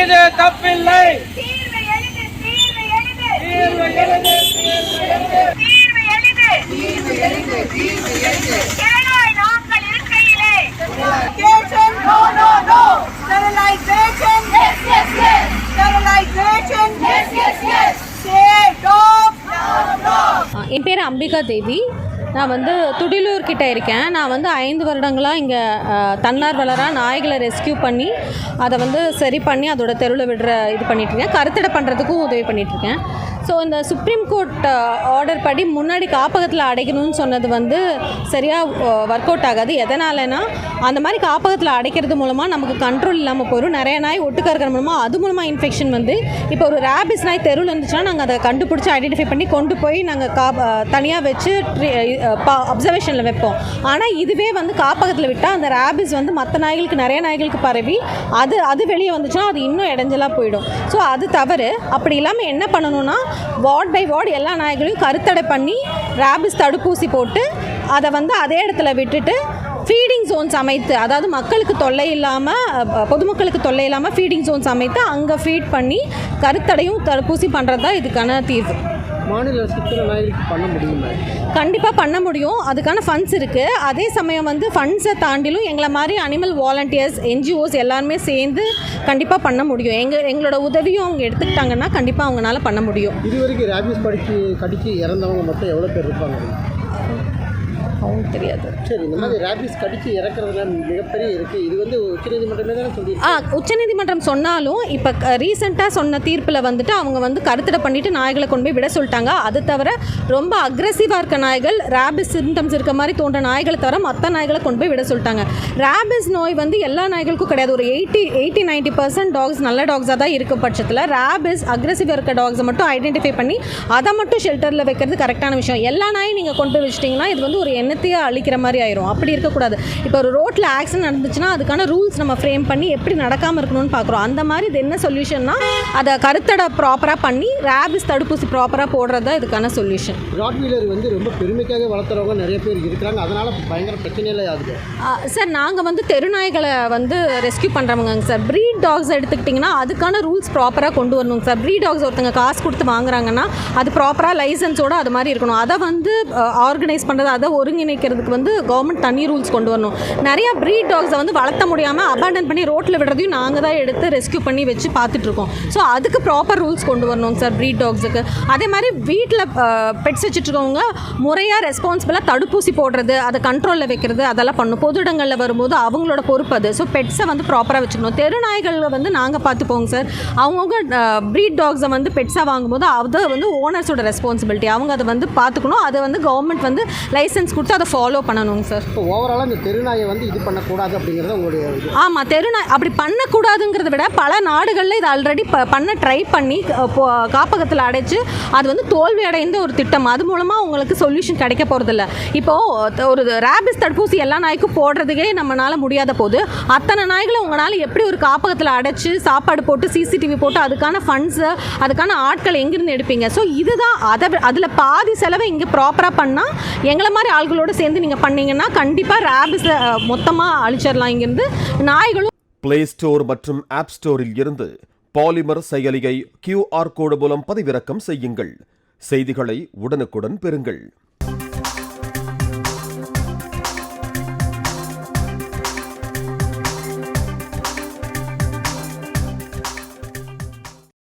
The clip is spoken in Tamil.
எளிது தப்பில்லை. தீர்வு எளிது, தீர்வு எளிது, தீர்வு எளிது, தீர்வு எளிது, தீர்வு எளிது, தீர்வு எளிது. கேளாய் நாங்கள் இருக்கையிலே. Sterilization, no, no, no. Sterilization, yes, yes, yes. Sterilization, yes, yes, yes. Say dogs, no, no. என் பேர் அம்பிகா தேவி. நான் துடிலூர் கிட்ட இருக்கேன். நான் 5 வருடங்களாக இங்கே தன்னார்வலராக நாய்களை ரெஸ்கியூ பண்ணி அதை சரி பண்ணி அதோட தெருவில் விடுற இது பண்ணிகிட்ருக்கேன். கருத்தடை பண்ணுறதுக்கும் உதவி பண்ணிகிட்ருக்கேன். ஸோ இந்த சுப்ரீம் கோர்ட் ஆர்டர் படி முன்னாடி காப்பகத்தில் அடைக்கணும்னு சொன்னது சரியாக ஒர்க் அவுட் ஆகாது. எதனாலனா அந்த மாதிரி காப்பகத்தில் அடைக்கிறது மூலமாக நமக்கு கண்ட்ரோல் இல்லாமல் போயிடும். நிறைய நாய் ஒட்டுக்கா இருக்கிற மூலமாக அது மூலமாக இன்ஃபெக்ஷன் இப்போ ஒரு ரேபிஸ் நாய் தெருவில் இருந்துச்சுன்னா நாங்கள் அதை கண்டுபிடிச்சி ஐடென்டிஃபை பண்ணி கொண்டு போய் நாங்கள் தனியாக வச்சு அப்சர்வேஷனில் வைப்போம். ஆனால் இதுவே காப்பகத்தில் விட்டால் அந்த ரேபிஸ் மற்ற நாய்களுக்கு நிறைய நாய்களுக்கு பரவி அது வெளியே வந்துச்சுன்னா அது இன்னும் இடைஞ்சலாக போயிடும். ஸோ அது தவறு. அப்படி இல்லாமல் என்ன பண்ணணும்னா வார்ட் பை வார்டு எல்லா நாய்களையும் கருத்தடை பண்ணி ரேபிஸ் தடுப்பூசி போட்டு அதை அதே இடத்துல விட்டுட்டு ஃபீடிங் ஜோன்ஸ் அமைத்து, அதாவது மக்களுக்கு தொல்லை இல்லாமல் பொதுமக்களுக்கு தொல்லை இல்லாமல் ஃபீடிங் ஜோன்ஸ் அமைத்து அங்கே ஃபீட் பண்ணி கருத்தடையும் தடுப்பூசி பண்ணுறது தான் இதுக்கான தீர்வு. மாநில அரசு நாய்களுக்கு பண்ண முடியுமா? கண்டிப்பாக பண்ண முடியும். அதுக்கான ஃபண்ட்ஸ் இருக்குது. அதே சமயம் ஃபண்ட்ஸை தாண்டிலும் எங்களை மாதிரி அனிமல் வாலண்டியர்ஸ், என்ஜிஓஸ் எல்லாருமே சேர்ந்து கண்டிப்பாக பண்ண முடியும். எங்களோட உதவியும் அவங்க எடுத்துக்கிட்டாங்கன்னா கண்டிப்பாக அவங்களால பண்ண முடியும். இது வரைக்கும் ரேபிஸ் கடிச்சு இறந்தவங்க மட்டும் எவ்வளோ பேர் இருப்பாங்க? அவங்க தெரியாது. சரி, இந்த மாதிரி ரேபிஸ் கடிச்சு இறக்குறதுல மிகப்பெரிய இருக்குது. இது உச்சநீதிமன்றமே தானே சொல்லி உச்சநீதிமன்றம் சொன்னாலும் இப்போ ரீசெண்டாக சொன்ன தீர்ப்பில் அவங்க கருத்தடை பண்ணிவிட்டு நாய்களை கொண்டு போய் விட சொல்லிட்டாங்க. அது தவிர ரொம்ப அக்ரெசிவாக இருக்க நாய்கள், ரேபிஸ் சிம்டம்ஸ் இருக்க மாதிரி தோன்ற நாய்களை தவிர மற்ற நாய்களை கொண்டு போய் விட சொல்லிட்டாங்க. ரேபிஸ் நோய் எல்லா நாய்களுக்கும் கிடையாது. ஒரு 80-90% டாக்ஸ் நல்ல டாக்ஸாக தான் இருக்க பட்சத்தில் ரேபிஸ் அக்ரெசிவாக இருக்க டாக்ஸை மட்டும் ஐடென்டிஃபை பண்ணி அதை மட்டும் ஷெல்டரில் வைக்கிறது கரெக்டான விஷயம். எல்லா நாயும் நீங்கள் கொண்டு போய் வச்சிட்டிங்கன்னா இது ஒரு எண்ணத்தையே அழிக்கிற மாதிரி ஆயிரும். அப்படி இருக்கக்கூடாது. இப்போ ஒரு ரோட்டில் ஆக்சிடென்ட் நடந்துச்சுன்னா அதுக்கான ரூல்ஸ் நம்ம ஃப்ரேம் பண்ணி எப்படி நடக்காமல் இருக்கணும்னு பார்க்குறோம். அந்த மாதிரி இது என்ன சொல்யூஷன்னா அதை கருத்தடை ப்ராப்பராக பண்ணி ரேபிஸ் தடுப்பூசி ப்ராப்பராக போடுறது தான் இதுக்கான சொல்யூஷன். ராட்வீலர் ரொம்ப பெருமைக்காக வளர்த்துறவங்க நிறைய பேர் இருக்கிறாங்க. அதனால் பயங்கர பிரச்சனையில ஆகுது. சார், நாங்கள் தெருநாய்களை ரெஸ்கியூ பண்ணுறவங்க சார். ப்ரீட் டாக்ஸ் எடுத்துக்கிட்டிங்கன்னா அதுக்கான ரூல்ஸ் ப்ராப்பராக கொண்டு வரணுங்க சார். ப்ரீட் டாக்ஸ் ஒருத்தங்க காசு கொடுத்து வாங்குறாங்கன்னா அது ப்ராப்பராக லைசன்ஸோடு அது மாதிரி இருக்கணும். அதை ஆர்கனைஸ் பண்ணுறது, அதை ஒருங்கிணைக்கிறதுக்கு கவர்மெண்ட் தனி ரூல்ஸ் கொண்டு வரணும். நிறைய ப்ரீட் டாக்ஸை வளர்த்த முடியாமல் அபாண்டன் பண்ணி ரோட்டில் விடுறதையும் நாங்கள் தான் எடுத்து ரெஸ்கியூ பண்ணி வச்சு பார்த்துட்ருக்கோம். ஸோ அதுக்கு ப்ராப்பர் ரூல்ஸ் கொண்டு வரணும் சார் ப்ரீட் டாக்ஸுக்கு. அதே மாதிரி வீட்டில் பெட்ஸ் வச்சுட்ருக்கவங்க முறையாக ரெஸ்பான்சிபிளாக தடுப்பூசி போடுறது, அதை கண்ட்ரோலில் வைக்கிறது, அதெல்லாம் பண்ணணும். பொது இடங்களில் வரும்போது அவங்களோட பொறுப்பு அது. ஸோ பெட்ஸை ப்ராப்பராக வச்சுக்கணும். தெருநாய்களை நாங்கள் பார்த்துப்போங்க சார். அவங்கவுங்க ப்ரீட் டாக்ஸை பெட்ஸாக வாங்கும்போது அது ஓனர்ஸோட ரெஸ்பான்சிபிலிட்டி. அவங்க அதை பார்த்துக்கணும். அதை கவர்மெண்ட் லைசன்ஸ் கொடுத்து அதை ஃபாலோ பண்ணணுங்க சார். இப்போ ஓவராலாக இந்த தெருநாயை இது பண்ணக்கூடாது அப்படிங்கிறது உங்களுடைய இது? ஆமாம், தெருநாய் அப்படி பண்ணக்கூடாதுங்கிறத விட பல நாடுகளில் இது ஆல்ரெடி பண்ண ட்ரை பண்ணி காப்பகத்தில் அடைச்சு அது தோல்வி அடைந்த ஒரு திட்டம். அது மூலமாக உங்களுக்கு சொல்யூஷன் கிடைக்க போகிறதில்ல. இப்போது ஒரு ரேபிஸ் தடுப்பூசி எல்லா நாய்க்கும் போடுறதுக்கே நம்மளால் முடியாத போது அத்தனை நாய்களை உங்களால் எப்படி ஒரு காப்பகத்தில் அடைச்சி சாப்பாடு போட்டு சிசிடிவி போட்டு அதுக்கான ஃபண்ட்ஸு, அதுக்கான ஆட்கள் எங்கேருந்து எடுப்பீங்க? ஸோ இதுதான் அதில் பாதி செலவை இங்கே ப்ராப்பராக பண்ணால் எங்களை மாதிரி ஆள்களோடு சேர்ந்து நீங்கள் பண்ணீங்கன்னா கண்டிப்பாக ரேபிஸை மொத்தமாக அழிச்சிடலாம் இங்கிருந்து. நாய்களும் பிளே ஸ்டோர் மற்றும் ஆப் ஸ்டோரில் இருந்து பாலிமர் செயலியை QR கோடு மூலம் பதிவிறக்கம் செய்யுங்கள். செய்திகளை உடனுக்குடன் பெறுங்கள்.